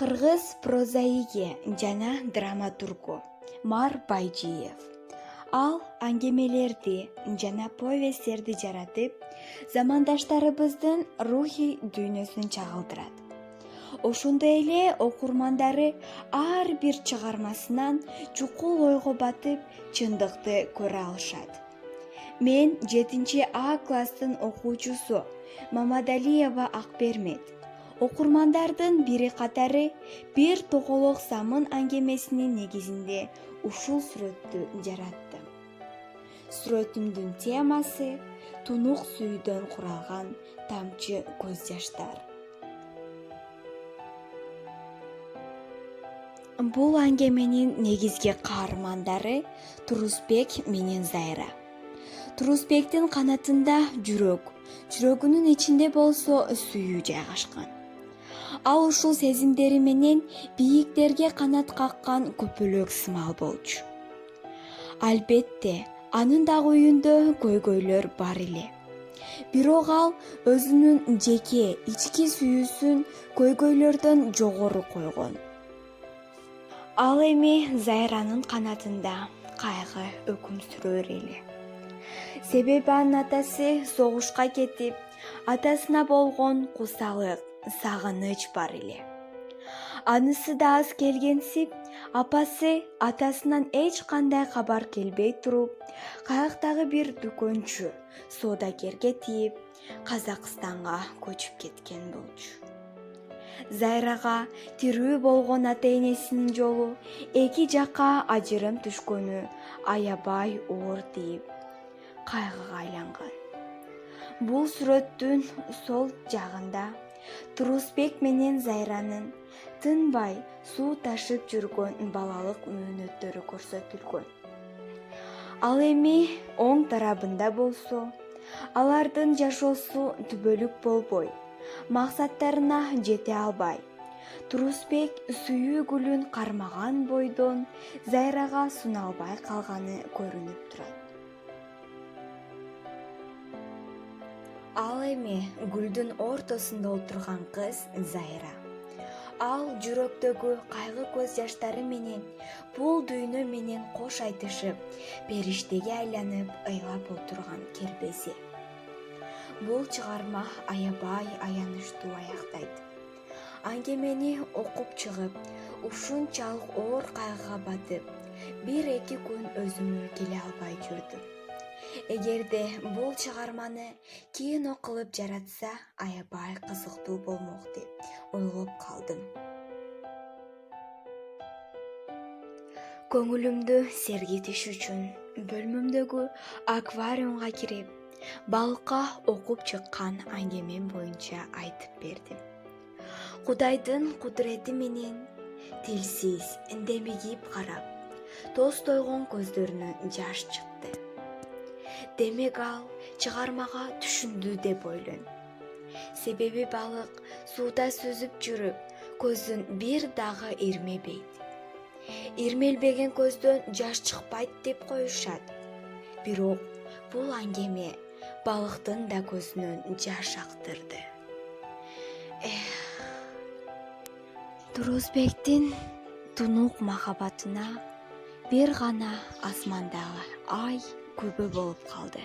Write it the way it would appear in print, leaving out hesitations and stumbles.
Кыргыз прозаиги жана драматургу Мар Байжиев. Ал аңгемелерди жана повесттерди жаратып, замандаштарыбыздын рухий дүйнөсүн чагылдырат. Ошондой эле окурмандары ар бир чыгармасынан чукул ойго батып, чындыкты көрө алышат. Мен 7А класстын окуучусу Мамадалиева Акбермет окурмандардын бири катары бир тоголок самын аңгемесинин негизинде ушул сүрөттү жараттым. Сүрөтүмдүн темасы тунук сүйүүдөн куралган тамчы көз жаштар. Бул аңгеменин негизги каармандары Турусбек менен Зайра. Турусбектин канатында жүрөк, жүрөгүнүн ичинде болсо сүйүү жайгашкан. Ал ушул сезимдери менен бийиктерге канат каккан көпөлөк сымал болчу. Албетте, анын дагы үйүндө көйгөйлөр бар эле. Бирок ал өзүнүн жеке ички сүйүүсүн көйгөйлөрдөн жогору койгон. Ал эми Зайранын канатында кайгы өкүм сүрөр эле. Себеби анын атасы согушка кетип, атасына болгон кусалык, сагыныч бар эле. Анысы да аз келгенсип, апасы атасынан эч кандай кабар келбей туруп, кайыктагы бир дүкөнчү, соодагерге тиип, Казакстанга көчүп кеткен болчу. Зайрага тирүү болгон ата-энесинин жолу эки жакка ажырым түшкөнү аябай оор тийип, кайгыга айланган. Бул сүрөттүн сол жагында Турусбек менен Зайранын тынбай суу ташып жүргөн балалык мөөнөттөрү көрсөтүлгөн. Ал эми оң тарабында болсо, алардын жашоосу түбөлүк болбой, максаттарына жете албай, Турусбек сүйүү гүлүн кармаган бойдон Зайрага суналбай калганы көрүнүп турат. Ал эми гүлдүн ортосунда отурган кыз Зайра. Ал жүрөктөгү кайгы көз жаштары менен бул дүйнө менен кош айтышып, периштеге айланып ыйлап отурган кербези. Бул чыгарма аябай аянычтуу аяктайт. Аңгемени окуп чыгып, ушунчалык оор кайгыга батып, 1-2 күн өзүмө келе албай жүрдүм. Эгерде бул чыгарманы кино кылып жаратса, аябай кызыктуу болмок деп ойлоп калдым. Көңүлүмдү сергитиш үчүн бөлмөмдөгү аквариумга кирип, балыкка окуп чыккан аңгемем боюнча айтып бердим. Кудайдын кудурети менен тилсиз демигип карап, тоз тойгон көздөрүнөн жаш чыкты. Демек ал чыгармага түшүндү деп ойлойм. Себеби балык сууда сүзүп жүрүп, көзүн бир дагы ирмебейт. Ирмелбеген көздөн жаш чыкпайт деп коюшат. Бирок бул аңгеме балыктын да көзүнөн жаш актырды. Турусбектин тунук махаббатына бир гана асмандагы ай күбө болуп калды.